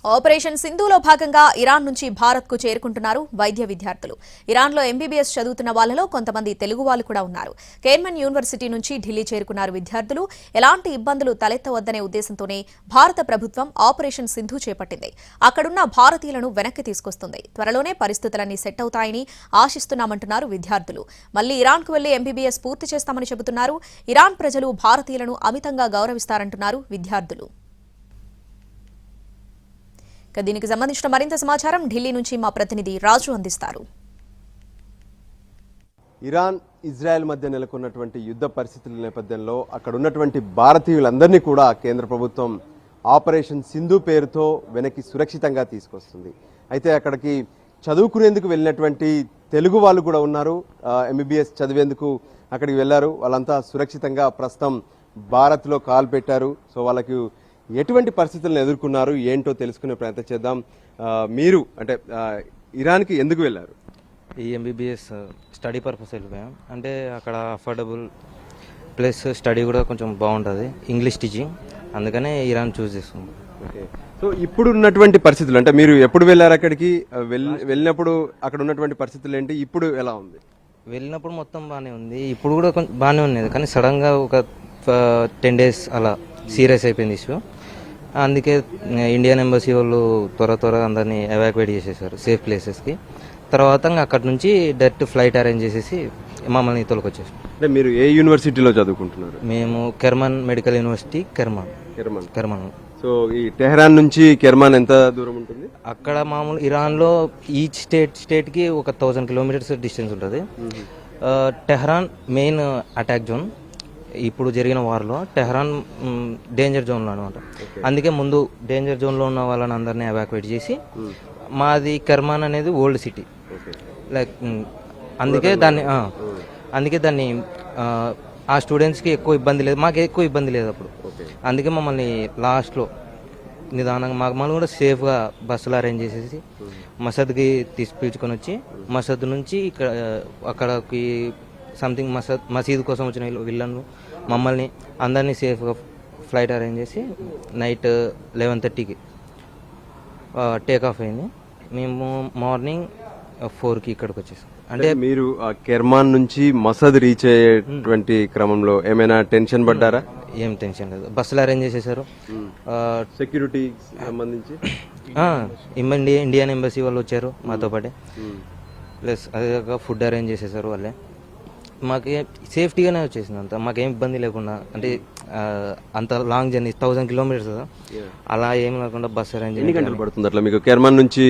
Operation సింధూలో భాగంగా Iran నుంచి భారత్కు చేరుకుంటున్నారు వైద్య విద్యార్థులు. ఇరాన్లో ఎంబీబీఎస్ చదువుతున్న వాళ్లలో కొంతమంది తెలుగు వాళ్లు కూడా ఉన్నారు. కేర్మన్ యూనివర్సిటీ నుంచి ఢిల్లీ చేరుకున్నారు విద్యార్థులు. ఎలాంటి ఇబ్బందులు తలెత్తవద్దనే ఉద్దేశంతోనే భారత ప్రభుత్వం ఆపరేషన్ సింధు చేపట్టింది. అక్కడున్న భారతీయులను వెనక్కి తీసుకొస్తుంది. త్వరలోనే పరిస్థితులన్నీ సెట్ అవుతాయని ఆశిస్తున్నామంటున్నారు విద్యార్థులు. మళ్లీ ఇరాన్కు వెళ్లి ఎంబీబీఎస్ పూర్తి చేస్తామని చెబుతున్నారు. ఇరాన్ ప్రజలు భారతీయులను అమితంగా గౌరవిస్తారంటున్నారు విద్యార్థులు. దీనికి సంబంధించిన మరింత సమాచారం ఢిల్లీ నుంచి మా ప్రతినిధి రాజు అందిస్తారు. ఇరాన్ ఇజ్రాయెల్ మధ్య నెలకొన్నటువంటి యుద్ధ పరిస్థితుల నేపథ్యంలో అక్కడ ఉన్నటువంటి భారతీయులందరినీ కూడా కేంద్ర ప్రభుత్వం ఆపరేషన్ సింధు పేరుతో వెనక్కి సురక్షితంగా తీసుకొస్తుంది. అయితే అక్కడికి చదువుకునేందుకు వెళ్ళినటువంటి తెలుగు వాళ్ళు కూడా ఉన్నారు. ఎంబీబీఎస్ చదివేందుకు అక్కడికి వెళ్లారు. వాళ్ళంతా సురక్షితంగా ప్రస్తుతం భారత్లో కాలు పెట్టారు. సో వాళ్ళకి ఎటువంటి పరిస్థితులను ఎదుర్కొన్నారు ఏంటో తెలుసుకునే ప్రయత్నం చేద్దాం. మీరు అంటే ఇరాన్కి ఎందుకు వెళ్ళారు? ఈ ఎంబీబీఎస్ స్టడీ పర్పస్ వెళ్ళిపోయాం. అంటే అక్కడ అఫోర్డబుల్ ప్లస్ స్టడీ కూడా కొంచెం బాగుంటుంది, ఇంగ్లీష్ టీచింగ్, అందుకనే ఇరాన్ చూస్ చేసుకున్నాం. ఓకే. సో ఇప్పుడు ఉన్నటువంటి పరిస్థితులు అంటే మీరు ఎప్పుడు వెళ్ళారు అక్కడికి? వెళ్ళినప్పుడు అక్కడ ఉన్నటువంటి పరిస్థితులు ఏంటి? ఇప్పుడు ఎలా ఉంది? వెళ్ళినప్పుడు మొత్తం బాగానే ఉంది, ఇప్పుడు కూడా కొంచెం బాగానే ఉన్నది. కానీ సడన్గా ఒక 10 days అలా సీరియస్ అయిపోయింది ఇష్యూ. అందుకే ఇండియన్ ఎంబసీ వాళ్ళు త్వరగా అందరినీ ఎవాక్యుయేట్ చేసేసారు సేఫ్ ప్లేసెస్కి. తర్వాత అక్కడ నుంచి డైరెక్ట్ ఫ్లైట్ అరేంజ్ చేసేసి మమ్మల్ని తోలుకొచ్చేసాం. అంటే మీరు ఏ యూనివర్సిటీలో చదువుకుంటున్నారు? మేము కెర్మన్ మెడికల్ యూనివర్సిటీ కెర్మన్. సో ఈ టెహరాన్ నుంచి కెర్మాన్ ఎంత దూరం ఉంటుంది? అక్కడ మామూలు ఇరాన్లో ఈచ్ స్టేట్కి ఒక 1000 kilometers డిస్టెన్స్ ఉంటుంది. Tehran main attack zone. ఇప్పుడు జరిగిన వార్లో టెహరాన్ డేంజర్ జోన్లో అనమాట. అందుకే ముందు డేంజర్ జోన్లో ఉన్న వాళ్ళని అందరినీ ఎవాక్యుయేట్ చేసి మాది కెర్మాన్ అనేది ఓల్డ్ సిటీ లైక్ అందుకే దాన్ని ఆ స్టూడెంట్స్కి ఎక్కువ ఇబ్బంది లేదు, మాకు ఎక్కువ ఇబ్బంది లేదు అప్పుడు. అందుకే మమ్మల్ని లాస్ట్లో నిదానంగా మమ్మల్ని కూడా సేఫ్గా బస్సులు అరేంజ్ చేసేసి మసద్కి పిలుచుకొని వచ్చి మసద్ నుంచి అక్కడికి సంథింగ్ మసీద్ కోసం వచ్చిన వీళ్ళను మమ్మల్ని అందరినీ సేఫ్గా ఫ్లైట్ అరేంజ్ చేసి నైట్ 11:30కి టేక్ ఆఫ్ అయింది. మేము మార్నింగ్ 4కి ఇక్కడికి వచ్చేసాం. అంటే మీరు కెర్మాన్ నుంచి మసద్ రీచ్ అయ్యేటువంటి క్రమంలో ఏమైనా టెన్షన్ పడ్డారా? ఏం టెన్షన్ లేదు, బస్సులు అరేంజ్ చేసేసారు. సెక్యూరిటీ సంబంధించి ఇండియన్ ఎంబసీ వాళ్ళు వచ్చారు మాతో పాటే. ప్లస్ అదే ఫుడ్ అరేంజ్ చేసేసారు వాళ్ళే. మాకు సేఫ్టీగానే వచ్చేసింది అంతా, మాకేం ఇబ్బంది లేకుండా. అంటే అంత లాంగ్ జర్నీ 1000 kilometers కదా, అలా ఏం లేకుండా బస్ అరేంజ్. ఎన్ని గంటలు పడుతుంది అట్లా మీకు కెర్మాన్ నుంచి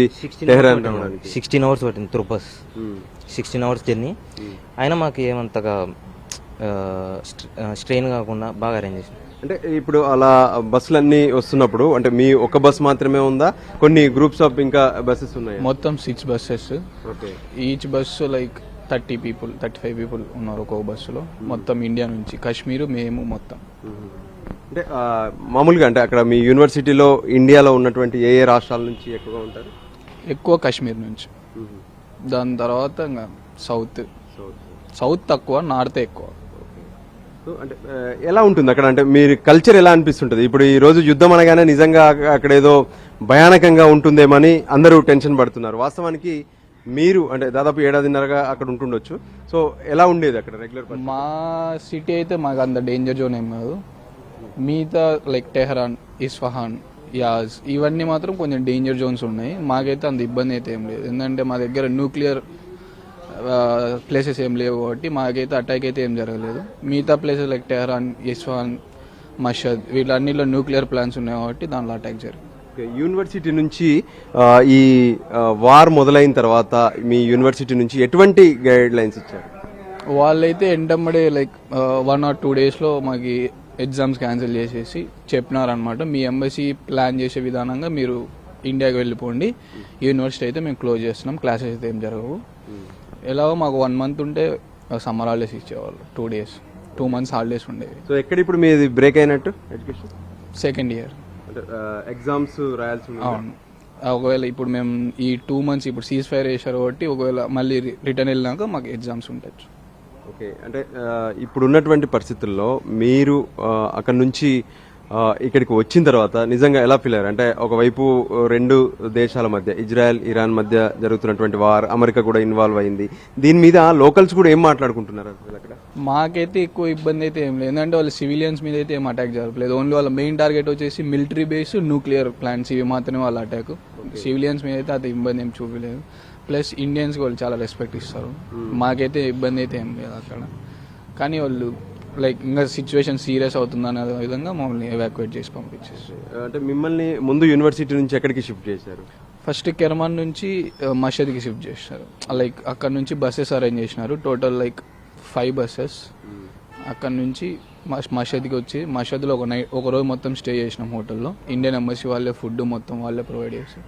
టెహరాన్ రావడానికి? 16 hours పట్టింది త్రూ బస్. 16 hours జర్నీ అయినా మాకు ఏమంతగా స్ట్రెయిన్ కాకుండా బాగా అరేంజ్ చేసింది. అంటే ఇప్పుడు అలా బస్సులన్నీ వస్తున్నప్పుడు అంటే మీ ఒక బస్ మాత్రమే ఉందా, కొన్ని గ్రూప్స్ ఆఫ్ ఇంకా బస్సెస్ ఉన్నాయి? మొత్తం 6 buses. Each bus like 30 people 35 people ఉన్నారు ఒక్కొక్క బస్సులో. మొత్తం ఇండియా నుంచి కాశ్మీర్ మేము మొత్తం. అంటే మామూలుగా అంటే అక్కడ మీ యూనివర్సిటీలో ఇండియాలో ఉన్నటువంటి ఏ రాష్ట్రాల నుంచి ఎక్కువగా ఉంటారు? ఎక్కువ కాశ్మీర్ నుంచి, దాని తర్వాత ఇంకా సౌత్ తక్కువ, నార్త్ ఎక్కువ. అంటే ఎలా ఉంటుంది అక్కడ? అంటే మీరు కల్చర్ ఎలా అనిపిస్తుంటుంది? ఇప్పుడు ఈ రోజు యుద్ధం అనగానే నిజంగా అక్కడ ఏదో భయానకంగా ఉంటుందేమని అందరూ టెన్షన్ పడుతున్నారు. వాస్తవానికి మీరు అంటే దాదాపు 7.5 అక్కడ ఉంటుండొచ్చు. సో ఎలా ఉండేది అక్కడ రెగ్యులర్? మా సిటీ అయితే మాకు అంత డేంజర్ జోన్ ఏం కాదు. మిగతా లైక్ టెహరాన్, ఇస్ఫహాన్, యాజ్ ఇవన్నీ మాత్రం కొంచెం డేంజర్ జోన్స్ ఉన్నాయి. మాకైతే అంత ఇబ్బంది అయితే ఏం లేదు, ఎందుకంటే మా దగ్గర న్యూక్లియర్ ప్లేసెస్ ఏం లేవు కాబట్టి మాకైతే అటాక్ అయితే ఏం జరగలేదు. మిగతా places like Tehran, Isfahan, Mashhad వీళ్ళన్నిలో న్యూక్లియర్ ప్లాన్స్ ఉన్నాయి కాబట్టి దానిలో అటాక్ జరిగింది. యూనివర్సిటీ నుంచి ఈ వార్ మొదలైన తర్వాత మీ యూనివర్సిటీ నుంచి ఎటువంటి గైడ్ లైన్స్ ఇచ్చారు? వాళ్ళైతే ఎంటమ్మడే లైక్ 1 or 2 daysలో మాకు ఎగ్జామ్స్ క్యాన్సిల్ చేసేసి చెప్పినారనమాట. మీ ఎంబసీ ప్లాన్ చేసే విధానంగా మీరు ఇండియాకి వెళ్ళిపోండి, యూనివర్సిటీ అయితే మేము క్లోజ్ చేస్తున్నాం, క్లాసెస్ అయితే ఏం జరగవు. ఎలాగో మాకు 1 month ఉంటే సమ్మర్ హాలిడేస్ ఇచ్చేవాళ్ళు. 2 days 2 months హాలిడేస్ ఉండేవి. సో ఎక్కడ ఇప్పుడు మీది బ్రేక్ అయినట్టు ఎడ్యుకేషన్? సెకండ్ ఇయర్ ఎగ్జామ్స్ రాయాల్సి ఉంది. అవును. ఒకవేళ ఇప్పుడు మేము ఈ 2 months ఇప్పుడు సీజ్ ఫైర్ చేశారు కాబట్టి ఒకవేళ మళ్ళీ రిటర్న్ వెళ్ళినాక మాకు ఎగ్జామ్స్ ఉండొచ్చు. ఓకే. అంటే ఇప్పుడు ఉన్నటువంటి పరిస్థితుల్లో మీరు అక్కడ నుంచి ఇక్కడికి వచ్చిన తర్వాత నిజంగా ఎలా ఫీల్ అయ్యారు? అంటే ఒకవైపు రెండు దేశాల మధ్య ఇజ్రాయెల్ ఇరాన్ మధ్య జరుగుతున్నటువంటి వార్, అమెరికా కూడా ఇన్వాల్వ్ అయింది. దీని మీద లోకల్స్ కూడా ఏం మాట్లాడుకుంటున్నారు అసలు అక్కడ? మాకైతే ఎక్కువ ఇబ్బంది అయితే ఏం లేదు, ఎందుకంటే వాళ్ళ సివిలియన్స్ మీద అయితే ఏం అటాక్ జరగలేదు. ఓన్లీ వాళ్ళ మెయిన్ టార్గెట్ వచ్చేసి మిలిటరీ బేస్, న్యూక్లియర్ ప్లాంట్స్, ఇవి మాత్రమే వాళ్ళ అటాక్. సివిలియన్స్ మీద అయితే అది ఇబ్బంది ఏం చూపలేదు. ప్లస్ ఇండియన్స్కి వాళ్ళు చాలా రెస్పెక్ట్ ఇస్తారు. మాకైతే ఇబ్బంది అయితే ఏం లేదు అక్కడ. కానీ వాళ్ళు లైక్ ఇంకా సిచ్యువేషన్ సీరియస్ అవుతుందనే విధంగా మమ్మల్ని ఎవాక్యుయేట్ చేసి పంపించేసి. అంటే మిమ్మల్ని ముందు యూనివర్సిటీ నుంచి ఎక్కడికి షిఫ్ట్ చేశారు? ఫస్ట్ కెర్మాన్ నుంచి మషద్కి షిఫ్ట్ చేశారు. లైక్ అక్కడ నుంచి బస్సెస్ అరేంజ్ చేసినారు, టోటల్ లైక్ 5 బస్సెస్. అక్కడ నుంచి మషద్కి వచ్చి మషద్లో ఒక రోజు మొత్తం స్టే చేసినాం హోటల్లో. ఇండియన్ ఎంబసీ వాళ్ళే ఫుడ్ మొత్తం వాళ్ళే ప్రొవైడ్ చేశారు.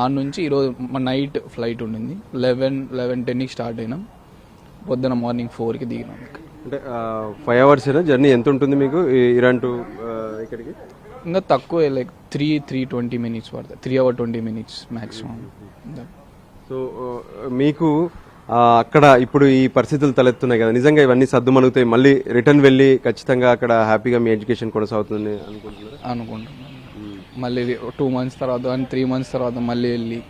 ఆ నుంచి ఈరోజు నైట్ ఫ్లైట్ ఉండింది. 11:10కి స్టార్ట్ అయినాం, పొద్దున మార్నింగ్ 4కి దిగినాం. అంటే 5 అవర్స్ జర్నీ ఎంత ఉంటుంది మీకు ఇరాన్ టు ఇక్కడికి? ఇంకా తక్కువ, లైక్ 3:20 minutes పడుతుంది, 3 hours 20 minutes మ్యాక్సిమం. సో మీకు అక్కడ ఇప్పుడు ఈ పరిస్థితులు తలెత్తున్నాయి కదా, నిజంగా ఇవన్నీ సర్దుమణుగుతాయి, మళ్ళీ రిటర్న్ వెళ్ళి ఖచ్చితంగా అక్కడ హ్యాపీగా మీ ఎడ్యుకేషన్ కొనసాగుతుంది అనుకుంటున్నాను. మళ్ళీ 2 months తర్వాత అండ్ 3 months తర్వాత మళ్ళీ వెళ్ళి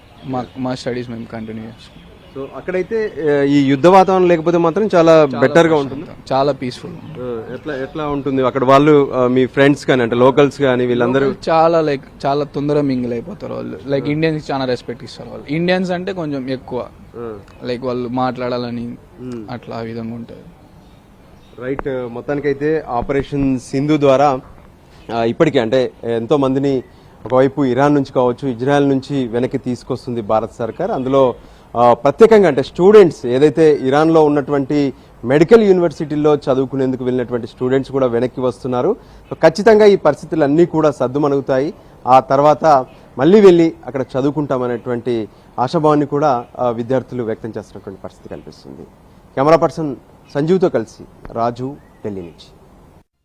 మా స్టడీస్ మేము కంటిన్యూ చేస్తాం. సో అక్కడైతే ఈ యుద్ధ వాతావరణం లేకపోతే మాత్రం చాలా బెటర్ గా ఉంటుంది, చాలా పీస్ఫుల్. ఎట్లా ఉంటుంది అక్కడ? వాళ్ళు మీ ఫ్రెండ్స్ కానీ అంటే లోకల్స్ కానీ వీళ్ళందరూ చాలా తొందరగా మింగిల్ అయిపోతారు వాళ్ళు. లైక్ ఇండియన్స్ చాలా రెస్పెక్ట్ ఇస్తారు వాళ్ళు. ఇండియన్స్ అంటే కొంచెం ఎక్కువ లైక్ వాళ్ళు మాట్లాడాలని అట్లా ఆ విధంగా ఉంటుంది. రైట్. మొత్తానికైతే ఆపరేషన్ సింధు ద్వారా ఇప్పటికే అంటే ఎంతో మందిని ఒకవైపు ఇరాన్ నుంచి కావచ్చు, ఇజ్రాయెల్ నుంచి వెనక్కి తీసుకొస్తుంది భారత సర్కార్. అందులో ప్రత్యేకంగా అంటే స్టూడెంట్స్ ఏదైతే ఇరాన్లో ఉన్నటువంటి మెడికల్ యూనివర్సిటీల్లో చదువుకునేందుకు వెళ్ళినటువంటి స్టూడెంట్స్ కూడా వెనక్కి వస్తున్నారు. ఖచ్చితంగా ఈ పరిస్థితులు అన్నీ కూడా సద్దుమణుగుతాయి. ఆ తర్వాత మళ్ళీ వెళ్ళి అక్కడ చదువుకుంటామనేటువంటి ఆశాభావాన్ని కూడా విద్యార్థులు వ్యక్తం చేస్తున్నటువంటి పరిస్థితి కనిపిస్తుంది. కెమెరా పర్సన్ సంజీవ్తో కలిసి రాజు, ఢిల్లీ నుంచి.